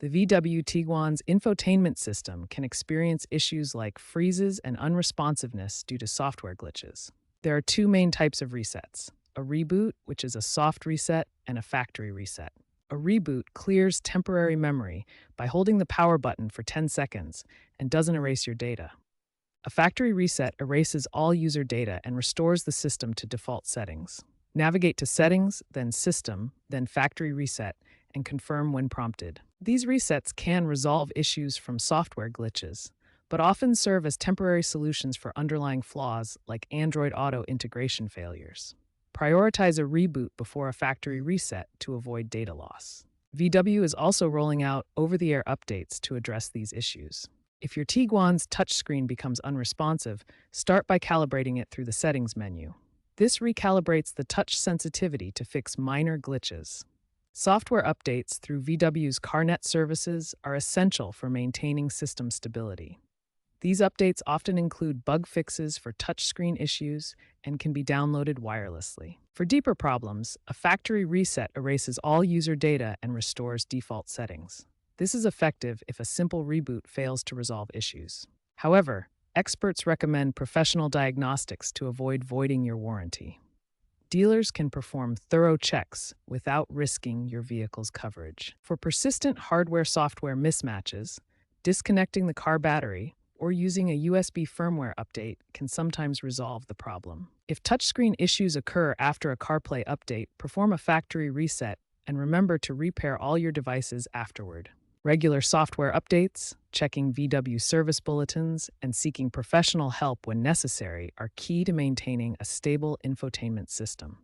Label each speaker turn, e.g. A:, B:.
A: The VW Tiguan's infotainment system can experience issues like freezes and unresponsiveness due to software glitches. There are two main types of resets: a reboot, which is a soft reset, and a factory reset. A reboot clears temporary memory by holding the power button for 10 seconds and doesn't erase your data. A factory reset erases all user data and restores the system to default settings. Navigate to Settings, then System, then Factory Reset, and confirm when prompted. These resets can resolve issues from software glitches, but often serve as temporary solutions for underlying flaws like Android Auto integration failures. Prioritize a reboot before a factory reset to avoid data loss. VW is also rolling out over-the-air updates to address these issues. If your Tiguan's touchscreen becomes unresponsive, start by calibrating it through the Settings menu. This recalibrates the touch sensitivity to fix minor glitches. Software updates through VW's CarNet services are essential for maintaining system stability. These updates often include bug fixes for touchscreen issues and can be downloaded wirelessly. For deeper problems, a factory reset erases all user data and restores default settings. This is effective if a simple reboot fails to resolve issues. However, experts recommend professional diagnostics to avoid voiding your warranty. Dealers can perform thorough checks without risking your vehicle's coverage. For persistent hardware-software mismatches, disconnecting the car battery or using a USB firmware update can sometimes resolve the problem. If touchscreen issues occur after a CarPlay update, perform a factory reset and remember to repair all your devices afterward. Regular software updates, checking VW service bulletins, and seeking professional help when necessary are key to maintaining a stable infotainment system.